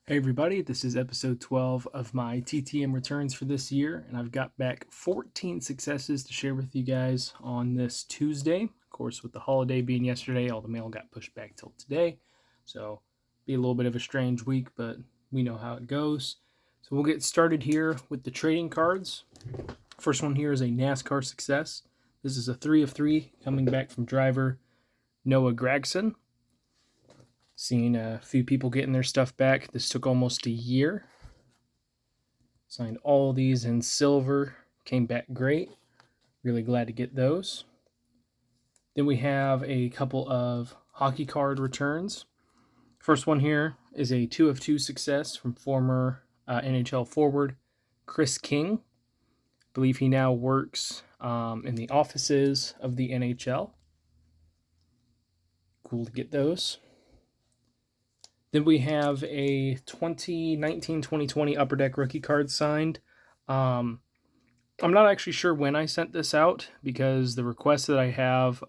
Hey everybody, this is episode 12 of my TTM returns for this year, and I've got back 14 successes to share with you guys on this Tuesday. Of course, with the holiday being yesterday, all the mail got pushed back till today, so be a little bit of a strange week, but we know how it goes. So we'll get started here with the trading cards. First one here is a NASCAR success. This is a 3 of 3 coming back from driver Noah Gragson. Seen a few people getting their stuff back. This took almost a year. Signed all these in silver. Came back great. Really glad to get those. Then we have a couple of hockey card returns. First one here is a 2 of 2 success from former NHL forward Chris King. I believe he now works in the offices of the NHL. Cool to get those. Then we have a 2019-2020 Upper Deck rookie card signed. I'm not actually sure when I sent this out because the request that I have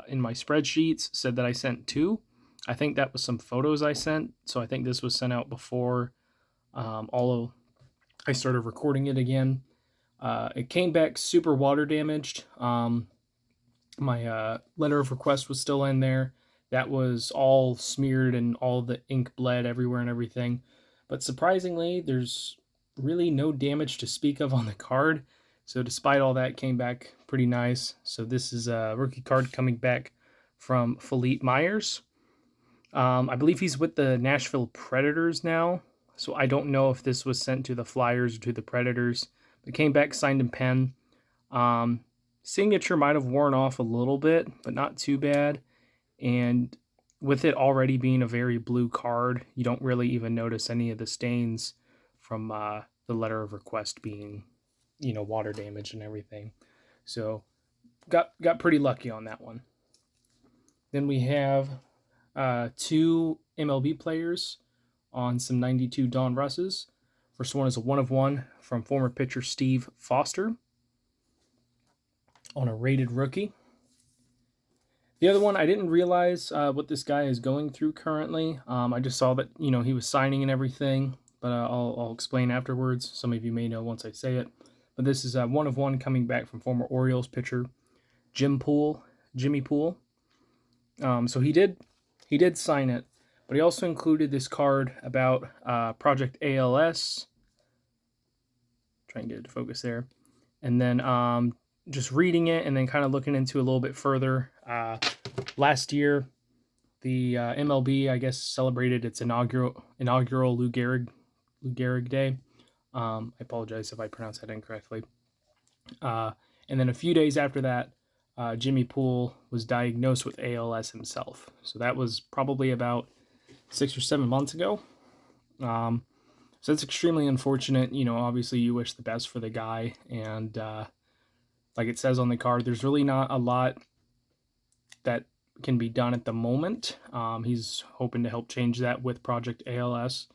in my spreadsheets said that I sent 2. I think that was some photos I sent, so I think this was sent out before I started recording it again. It came back super water damaged. My letter of request was still in there. That was all smeared and all the ink bled everywhere and everything. But surprisingly, there's really no damage to speak of on the card. So despite all that, it came back pretty nice. So this is a rookie card coming back from Philippe Myers. I believe he's with the Nashville Predators now. So I don't know if this was sent to the Flyers or to the Predators. But came back signed in pen. Signature might have worn off a little bit, but not too bad. And with it already being a very blue card, you don't really even notice any of the stains from the letter of request being, water damage and everything. So got pretty lucky on that one. Then we have 2 MLB players on some 92 Don Russes. First one is a 1 of 1 from former pitcher Steve Foster on a rated rookie. The other one, I didn't realize what this guy is going through currently. I just saw that, he was signing and everything, but I'll explain afterwards. Some of you may know once I say it. But this is a 1 of 1 coming back from former Orioles pitcher Jimmy Poole. So he did sign it, but he also included this card about Project ALS. Try and get it to focus there. And then just reading it and then kind of looking into a little bit further. Last year, the MLB, I guess, celebrated its inaugural Lou Gehrig Day. I apologize if I pronounced that incorrectly. And then a few days after that, Jimmy Poole was diagnosed with ALS himself. So that was probably about 6 or 7 months ago. So it's extremely unfortunate. Obviously you wish the best for the guy. And like it says on the card, there's really not a lot that can be done at the moment. He's hoping to help change that with Project ALS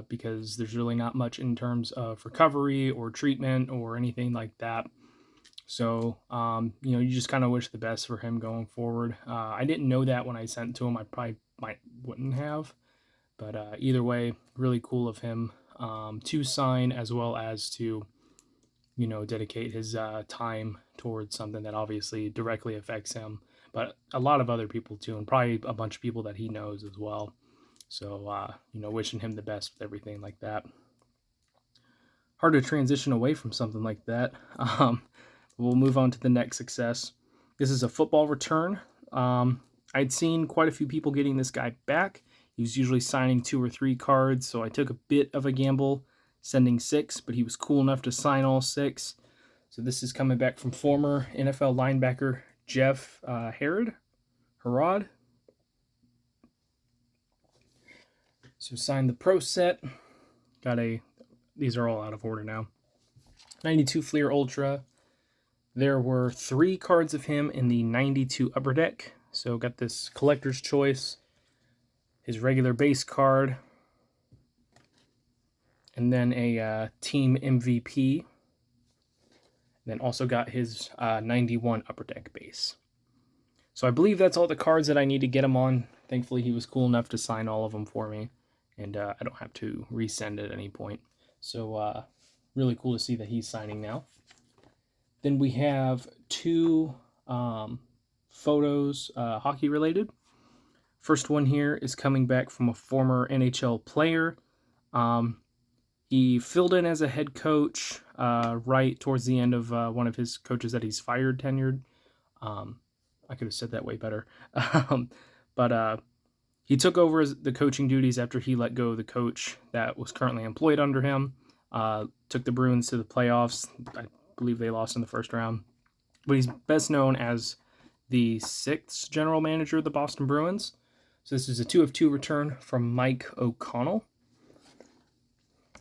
because there's really not much in terms of recovery or treatment or anything like that. So, you just kind of wish the best for him going forward. I didn't know that when I sent it to him. I probably wouldn't have. But either way, really cool of him to sign as well as to, dedicate his time towards something that obviously directly affects him. But a lot of other people too, and probably a bunch of people that he knows as well. So, wishing him the best with everything like that. Hard to transition away from something like that. We'll move on to the next success. This is a football return. I'd seen quite a few people getting this guy back. He was usually signing 2 or 3 cards, so I took a bit of a gamble sending 6, but he was cool enough to sign all 6. So this is coming back from former NFL linebacker Jeff Herod. So signed the Pro set. These are all out of order now. 92 Fleer Ultra. There were 3 cards of him in the 92 Upper Deck. So got this collector's choice, his regular base card, and then a team MVP. Then also got his 91 Upper Deck base. So I believe that's all the cards that I need to get him on. Thankfully, he was cool enough to sign all of them for me. and I don't have to resend it at any point. So really cool to see that he's signing now. Then we have two photos, hockey related. First one here is coming back from a former NHL player. He filled in as a head coach right towards the end of one of his coaches that he's fired tenured. I could have said that way better. But he took over the coaching duties after he let go of the coach that was currently employed under him. Took the Bruins to the playoffs. I believe they lost in the first round. But he's best known as the 6th general manager of the Boston Bruins. So this is a 2 of 2 return from Mike O'Connell.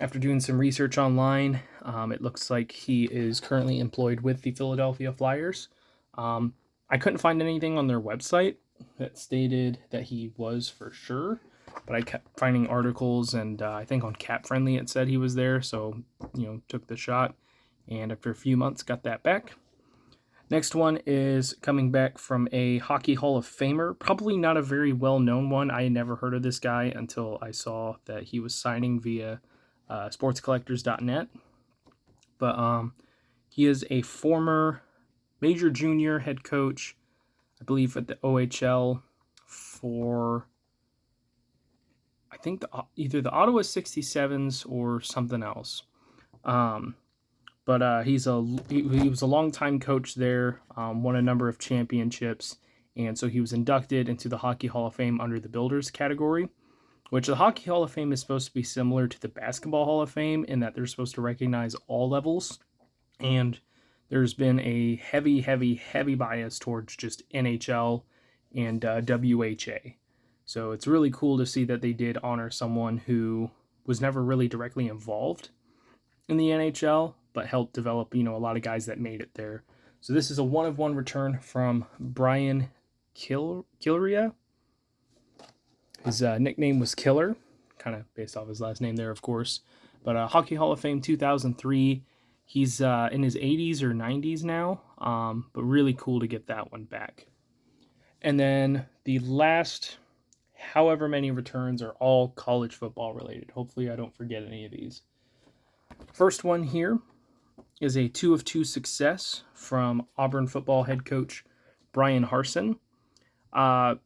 After doing some research online, it looks like he is currently employed with the Philadelphia Flyers. I couldn't find anything on their website that stated that he was for sure, but I kept finding articles, and I think on Cap Friendly it said he was there, so, took the shot, and after a few months got that back. Next one is coming back from a Hockey Hall of Famer, probably not a very well-known one. I had never heard of this guy until I saw that he was signing via sportscollectors.net, but he is a former major junior head coach, I believe at the OHL for, I think either the Ottawa 67s or something else. But he was a longtime coach there, won a number of championships, and so he was inducted into the Hockey Hall of Fame under the Builders category, which the Hockey Hall of Fame is supposed to be similar to the Basketball Hall of Fame in that they're supposed to recognize all levels, and there's been a heavy bias towards just NHL and WHA. So it's really cool to see that they did honor someone who was never really directly involved in the NHL, but helped develop, a lot of guys that made it there. So this is a 1 of 1 return from Brian Kilrea. His nickname was Killer, kind of based off his last name there, of course. But Hockey Hall of Fame 2003. He's in his 80s or 90s now, but really cool to get that one back. And then the last however many returns are all college football related. Hopefully I don't forget any of these. First one here is a 2 of 2 success from Auburn football head coach Brian Harsin. I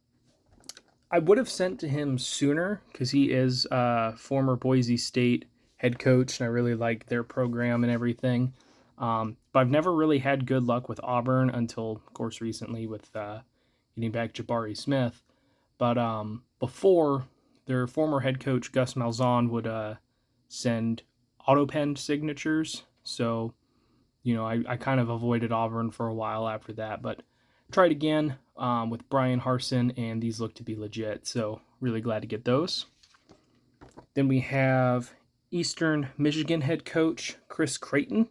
would have sent to him sooner because he is former Boise State head coach, and I really like their program and everything. But I've never really had good luck with Auburn until, of course, recently with getting back Jabari Smith. But before, their former head coach, Gus Malzahn, would send auto-penned signatures. So, I kind of avoided Auburn for a while after that, but tried again with Brian Harsin, and these look to be legit. So really glad to get those. Then we have Eastern Michigan head coach Chris Creighton.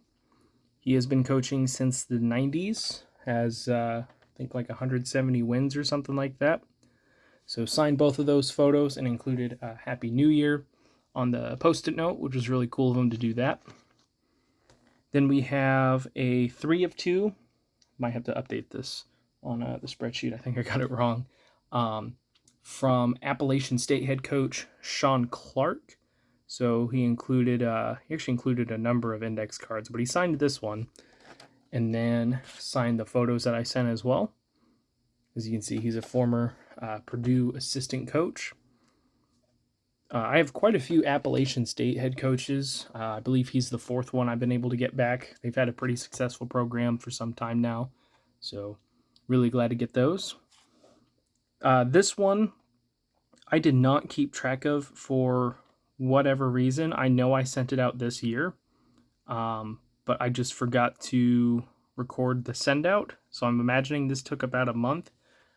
He has been coaching since the 90s, has I think like 170 wins or something like that. So signed both of those photos and included a Happy New Year on the Post-it note, which was really cool of him to do that. Then we have a 3 of 2. Might have to update this on the spreadsheet. I think I got it wrong. From Appalachian State head coach Sean Clark. So he actually included a number of index cards, but he signed this one and then signed the photos that I sent as well. As you can see, he's a former Purdue assistant coach. I have quite a few Appalachian State head coaches. I believe he's the 4th one I've been able to get back. They've had a pretty successful program for some time now. So really glad to get those. This one I did not keep track of for whatever reason. I know I sent it out this year, but I just forgot to record the send out. So I'm imagining this took about a month.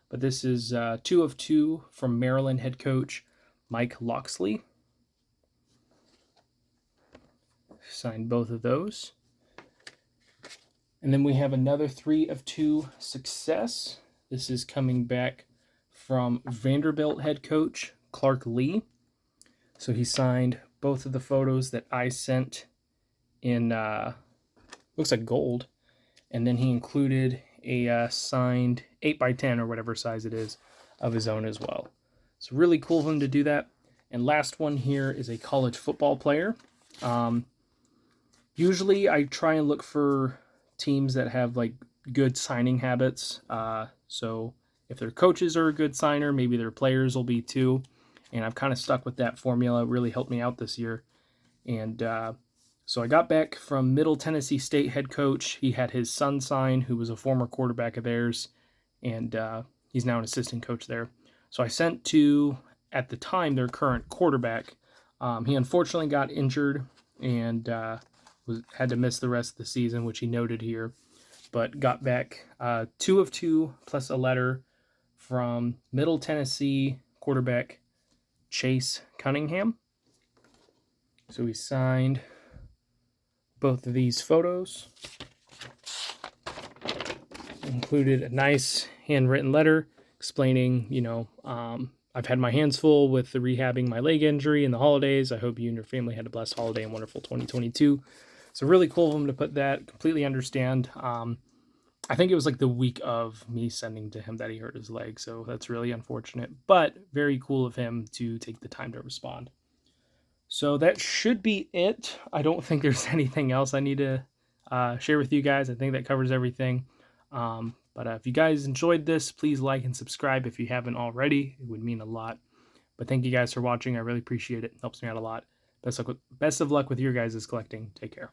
But this is 2 of 2 from Maryland head coach Mike Loxley. Signed both of those. And then we have another 3 of 2 success. This is coming back from Vanderbilt head coach Clark Lee. So he signed both of the photos that I sent in, looks like gold. And then he included a signed 8x10 or whatever size it is of his own as well. So really cool of him to do that. And last one here is a college football player. Usually I try and look for teams that have like good signing habits. So if their coaches are a good signer, maybe their players will be too. And I've kind of stuck with that formula. It really helped me out this year. And so I got back from Middle Tennessee State head coach. He had his son sign, who was a former quarterback of theirs, and he's now an assistant coach there. So I sent to, at the time, their current quarterback. He unfortunately got injured and had to miss the rest of the season, which he noted here, but got back 2 of 2 plus a letter from Middle Tennessee quarterback Chase Cunningham. So he signed both of these photos. Included a nice handwritten letter explaining, I've had my hands full with the rehabbing my leg injury in the holidays. I hope you and your family had a blessed holiday and wonderful 2022. So really cool of him to put that. Completely understand. I think it was like the week of me sending to him that he hurt his leg. So that's really unfortunate, but very cool of him to take the time to respond. So that should be it. I don't think there's anything else I need to share with you guys. I think that covers everything. But if you guys enjoyed this, please like and subscribe if you haven't already. It would mean a lot. But thank you guys for watching. I really appreciate it. It helps me out a lot. Best of luck with your guys' collecting. Take care.